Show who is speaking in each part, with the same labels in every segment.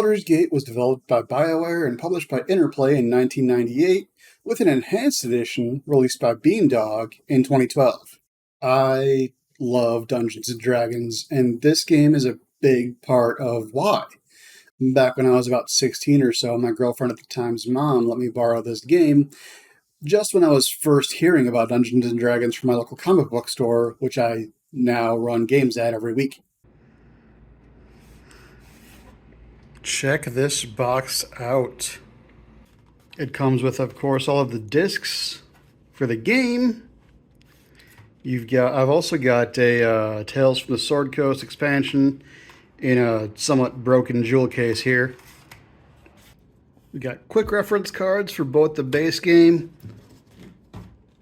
Speaker 1: Baldur's Gate was developed by BioWare and published by Interplay in 1998, with an enhanced edition released by Beamdog in 2012. I love Dungeons & Dragons, and this game is a big part of why. Back when I was about 16 or so, my girlfriend at the time's mom let me borrow this game just when I was first hearing about Dungeons & Dragons from my local comic book store, which I now run games at every week. Check this box out. It comes with, of course, all of the discs for the game. I've also got a Tales from the Sword Coast expansion in a somewhat broken jewel case here. We got quick reference cards for both the base game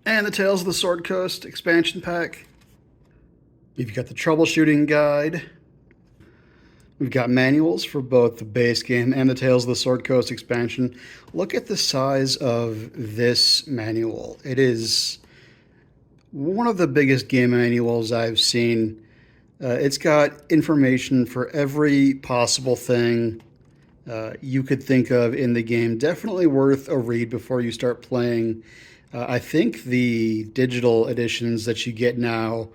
Speaker 1: and the Tales of the Sword Coast expansion pack. You've got the troubleshooting guide. We've got manuals for both the base game and the Tales of the Sword Coast expansion. Look at the size of this manual. It is one of the biggest game manuals I've seen. It's got information for every possible thing you could think of in the game. Definitely worth a read before you start playing. I think the digital editions that you get now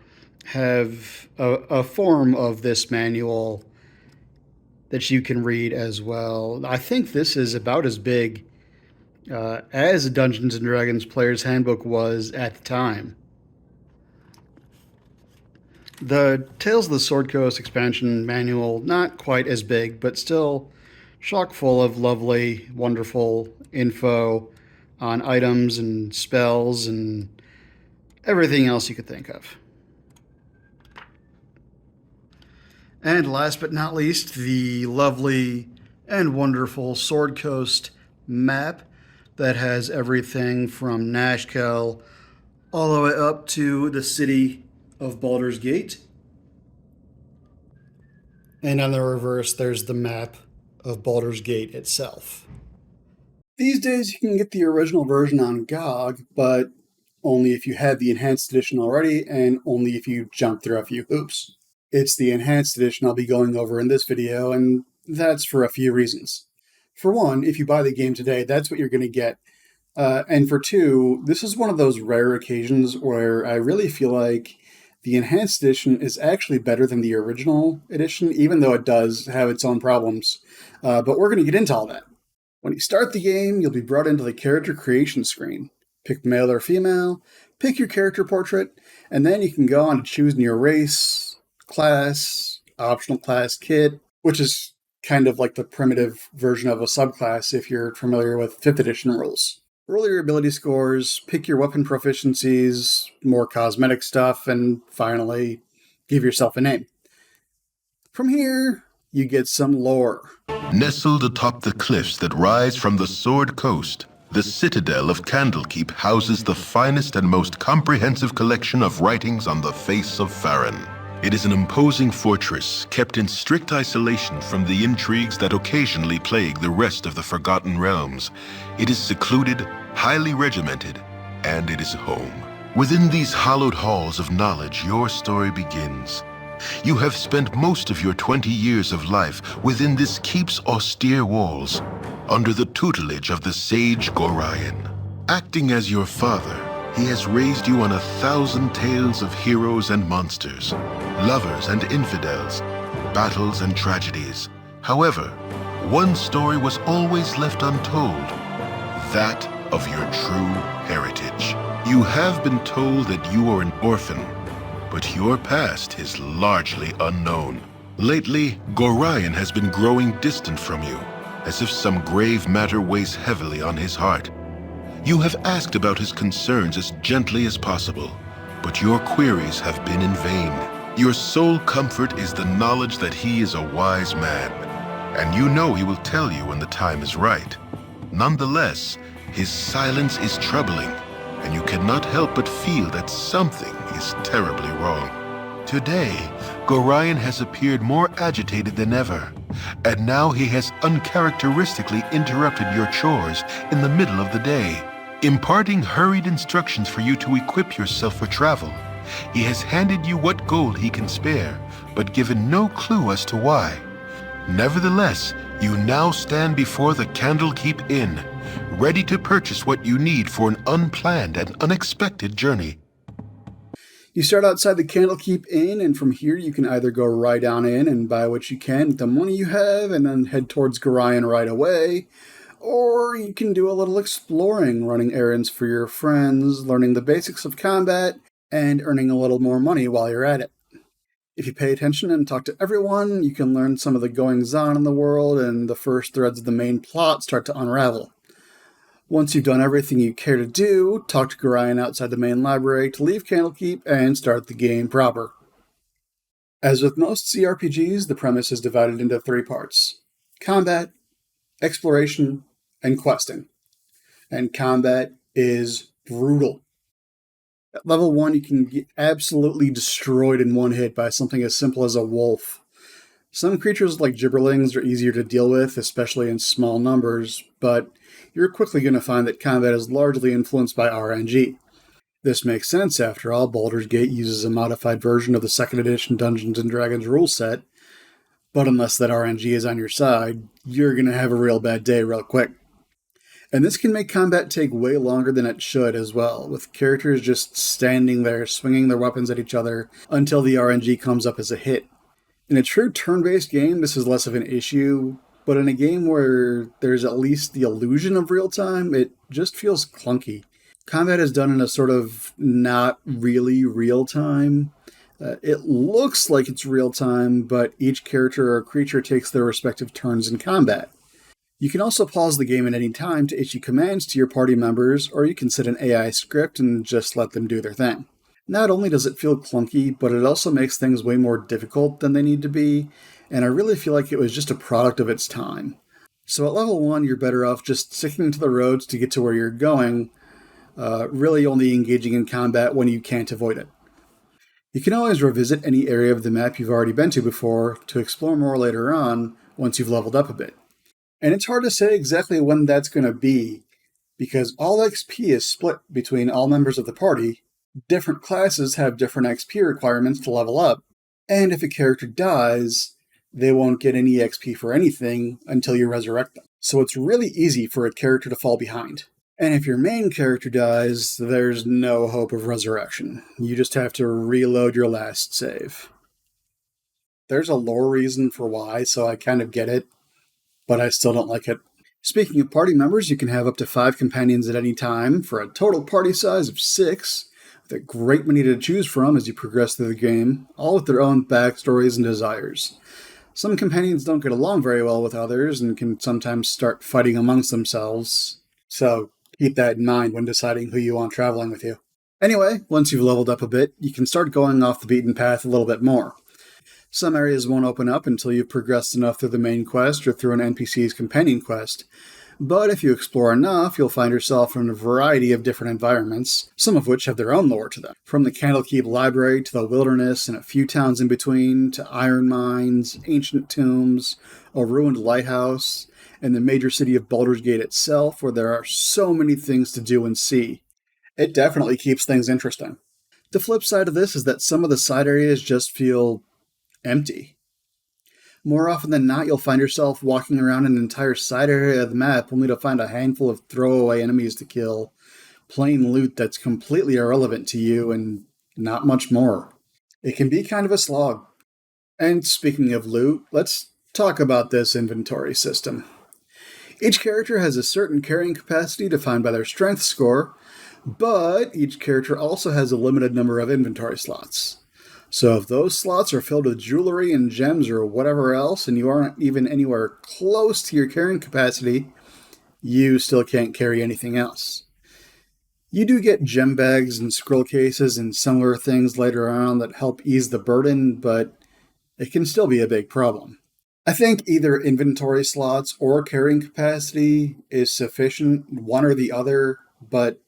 Speaker 1: have a form of this manual that you can read as well. I think this is about as big as a Dungeons & Dragons Player's Handbook was at the time. The Tales of the Sword Coast expansion manual, not quite as big, but still chock full of lovely, wonderful info on items and spells and everything else you could think of. And last but not least, the lovely and wonderful Sword Coast map that has everything from Nashkel all the way up to the city of Baldur's Gate. And on the reverse, there's the map of Baldur's Gate itself. These days, you can get the original version on GOG, but only if you have the enhanced edition already, and only if you jump through a few hoops. It's the enhanced edition I'll be going over in this video, and that's for a few reasons. For one, if you buy the game today, that's what you're going to get. And for two, this is one of those rare occasions where I really feel like the enhanced edition is actually better than the original edition, even though it does have its own problems. But we're going to get into all that. When you start the game, you'll be brought into the character creation screen. Pick male or female, pick your character portrait, and then you can go on to choose your race, class, optional class kit, which is kind of like the primitive version of a subclass if you're familiar with 5th edition rules. Roll your ability scores, pick your weapon proficiencies, more cosmetic stuff, and finally, give yourself a name. From here, you get some lore.
Speaker 2: Nestled atop the cliffs that rise from the Sword Coast, the citadel of Candlekeep houses the finest and most comprehensive collection of writings on the face of Farron. It is an imposing fortress kept in strict isolation from the intrigues that occasionally plague the rest of the Forgotten Realms. It is secluded, highly regimented, and it is home. Within these hallowed halls of knowledge, your story begins. You have spent most of your 20 years of life within this keep's austere walls, under the tutelage of the sage Gorion. Acting as your father, he has raised you on 1,000 tales of heroes and monsters, lovers and infidels, battles and tragedies. However, one story was always left untold, that of your true heritage. You have been told that you are an orphan, but your past is largely unknown. Lately, Gorion has been growing distant from you, as if some grave matter weighs heavily on his heart. You have asked about his concerns as gently as possible, but your queries have been in vain. Your sole comfort is the knowledge that he is a wise man, and you know he will tell you when the time is right. Nonetheless, his silence is troubling, and you cannot help but feel that something is terribly wrong. Today, Gorion has appeared more agitated than ever, and now he has uncharacteristically interrupted your chores in the middle of the day, imparting hurried instructions for you to equip yourself for travel. He has handed you what gold he can spare, but given no clue as to why. Nevertheless, You now stand before the Candlekeep Inn, ready to purchase what you need for an unplanned and unexpected journey.
Speaker 1: You start outside the Candlekeep Inn, and from here you can either go right on in and buy what you can with the money you have, and then head towards Gorion right away, or you can do a little exploring, running errands for your friends, learning the basics of combat, and earning a little more money while you're at it. If you pay attention and talk to everyone, you can learn some of the goings-on in the world, and the first threads of the main plot start to unravel. Once you've done everything you care to do, talk to Gorion outside the main library to leave Candlekeep and start the game proper. As with most CRPGs, the premise is divided into 3 parts: combat, exploration, and questing. And combat is brutal. At level 1, you can get absolutely destroyed in one hit by something as simple as a wolf. Some creatures like gibberlings are easier to deal with, especially in small numbers, but you're quickly going to find that combat is largely influenced by RNG. This makes sense, after all. Baldur's Gate uses a modified version of the 2nd edition Dungeons & Dragons rule set, but unless that RNG is on your side, you're going to have a real bad day real quick. And this can make combat take way longer than it should as well, with characters just standing there swinging their weapons at each other until the RNG comes up as a hit. In a true turn-based game, this is less of an issue, but in a game where there's at least the illusion of real-time, it just feels clunky. Combat is done in a sort of not really real-time. It looks like it's real-time, but each character or creature takes their respective turns in combat. You can also pause the game at any time to issue commands to your party members, or you can set an AI script and just let them do their thing. Not only does it feel clunky, but it also makes things way more difficult than they need to be, and I really feel like it was just a product of its time. So at level 1, you're better off just sticking to the roads to get to where you're going, really only engaging in combat when you can't avoid it. You can always revisit any area of the map you've already been to before to explore more later on once you've leveled up a bit. And it's hard to say exactly when that's going to be, because all XP is split between all members of the party. Different classes have different XP requirements to level up, and if a character dies, they won't get any XP for anything until you resurrect them. So it's really easy for a character to fall behind. And if your main character dies, there's no hope of resurrection. You just have to reload your last save. There's a lore reason for why, so I kind of get it, but I still don't like it. Speaking of party members, you can have up to 5 companions at any time for a total party size of 6, with a great many to choose from as you progress through the game, all with their own backstories and desires. Some companions don't get along very well with others and can sometimes start fighting amongst themselves, so keep that in mind when deciding who you want traveling with you. Anyway, once you've leveled up a bit, you can start going off the beaten path a little bit more. Some areas won't open up until you've progressed enough through the main quest or through an NPC's companion quest, but if you explore enough, you'll find yourself in a variety of different environments, some of which have their own lore to them. From the Candlekeep Library to the wilderness and a few towns in between, to iron mines, ancient tombs, a ruined lighthouse, and the major city of Baldur's Gate itself, where there are so many things to do and see. It definitely keeps things interesting. The flip side of this is that some of the side areas just feel empty. More often than not, you'll find yourself walking around an entire side area of the map only to find a handful of throwaway enemies to kill, plain loot that's completely irrelevant to you, and not much more. It can be kind of a slog. And speaking of loot, let's talk about this inventory system. Each character has a certain carrying capacity defined by their strength score, but each character also has a limited number of inventory slots. So if those slots are filled with jewelry and gems or whatever else, and you aren't even anywhere close to your carrying capacity, you still can't carry anything else. You do get gem bags and scroll cases and similar things later on that help ease the burden, but it can still be a big problem. I think either inventory slots or carrying capacity is sufficient, one or the other, but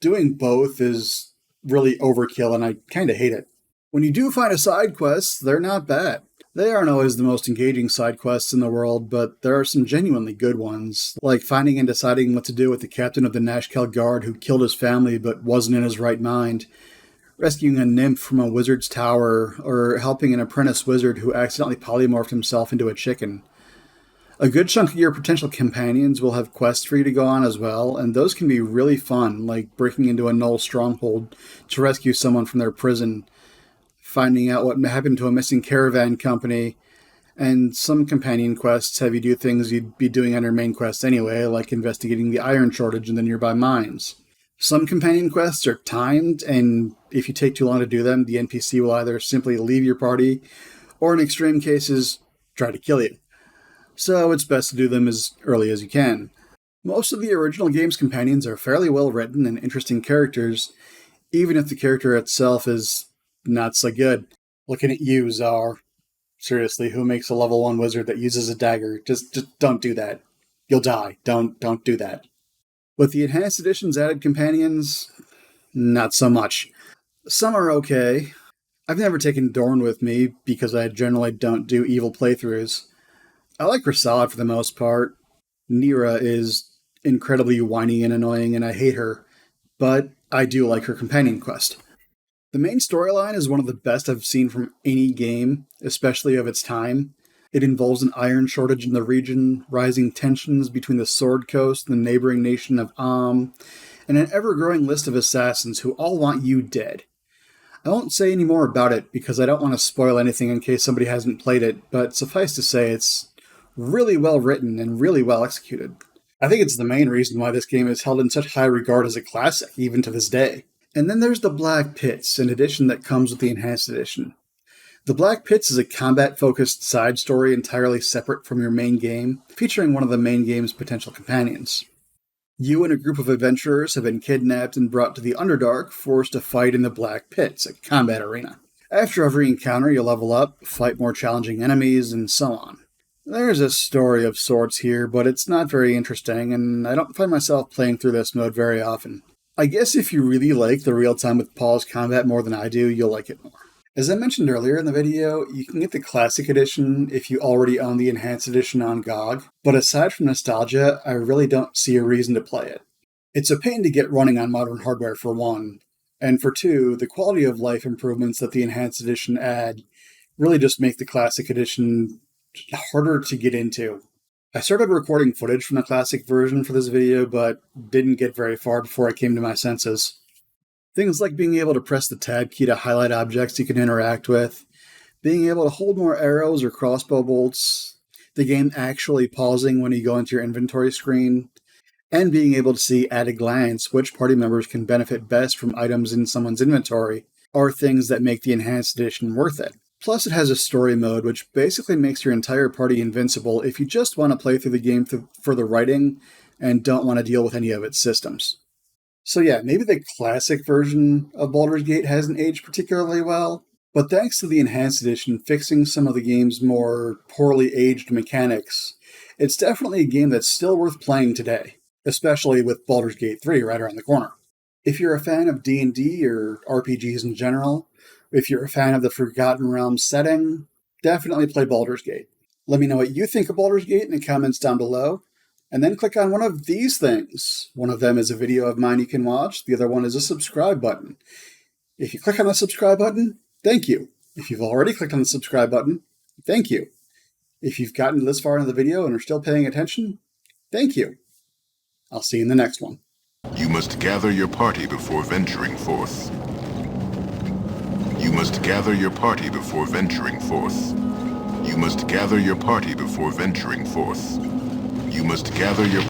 Speaker 1: doing both is really overkill, and I kind of hate it. When you do find a side quest, they're not bad. They aren't always the most engaging side quests in the world, but there are some genuinely good ones, like finding and deciding what to do with the captain of the Nashkel Guard who killed his family but wasn't in his right mind, rescuing a nymph from a wizard's tower, or helping an apprentice wizard who accidentally polymorphed himself into a chicken. A good chunk of your potential companions will have quests for you to go on as well, and those can be really fun, like breaking into a Null stronghold to rescue someone from their prison, finding out what happened to a missing caravan company, and some companion quests have you do things you'd be doing on your main quest anyway, like investigating the iron shortage in the nearby mines. Some companion quests are timed, and if you take too long to do them, the NPC will either simply leave your party, or in extreme cases, try to kill you. So it's best to do them as early as you can. Most of the original game's companions are fairly well written and interesting characters, even if the character itself is not so good. Looking at you, Czar. Seriously, who makes a level 1 wizard that uses a dagger? Just don't do that. You'll die. Don't do that. With the Enhanced Edition's added companions, not so much. Some are okay. I've never taken Dorn with me because I generally don't do evil playthroughs. I like her solid for the most part. Nira is incredibly whiny and annoying, and I hate her, but I do like her companion quest. The main storyline is one of the best I've seen from any game, especially of its time. It involves an iron shortage in the region, rising tensions between the Sword Coast and the neighboring nation of Am, and an ever-growing list of assassins who all want you dead. I won't say any more about it because I don't want to spoil anything in case somebody hasn't played it, but suffice to say it's really well written and really well executed. I think it's the main reason why this game is held in such high regard as a classic, even to this day. And then there's the Black Pits, an edition that comes with the Enhanced Edition. The Black Pits is a combat-focused side story entirely separate from your main game, featuring one of the main game's potential companions. You and a group of adventurers have been kidnapped and brought to the Underdark, forced to fight in the Black Pits, a combat arena. After every encounter, you'll level up, fight more challenging enemies, and so on. There's a story of sorts here, but it's not very interesting, and I don't find myself playing through this mode very often. I guess if you really like the real-time with pause combat more than I do, you'll like it more. As I mentioned earlier in the video, you can get the Classic Edition if you already own the Enhanced Edition on GOG, but aside from nostalgia, I really don't see a reason to play it. It's a pain to get running on modern hardware for one, and for two, the quality of life improvements that the Enhanced Edition add really just make the Classic Edition harder to get into. I started recording footage from the classic version for this video, but didn't get very far before I came to my senses. Things like being able to press the tab key to highlight objects you can interact with, being able to hold more arrows or crossbow bolts, the game actually pausing when you go into your inventory screen, and being able to see at a glance which party members can benefit best from items in someone's inventory are things that make the Enhanced Edition worth it. Plus, it has a story mode, which basically makes your entire party invincible if you just want to play through the game for the writing and don't want to deal with any of its systems. So yeah, maybe the classic version of Baldur's Gate hasn't aged particularly well, but thanks to the Enhanced Edition fixing some of the game's more poorly aged mechanics, it's definitely a game that's still worth playing today, especially with Baldur's Gate 3 right around the corner. If you're a fan of D&D or RPGs in general, if you're a fan of the Forgotten Realms setting, definitely play Baldur's Gate. Let me know what you think of Baldur's Gate in the comments down below, and then click on one of these things. One of them is a video of mine you can watch, the other one is a subscribe button. If you click on the subscribe button, thank you. If you've already clicked on the subscribe button, thank you. If you've gotten this far into the video and are still paying attention, thank you. I'll see you in the next one.
Speaker 2: You must gather your party before venturing forth. You must gather your party before venturing forth. You must gather your party before venturing forth. You must gather your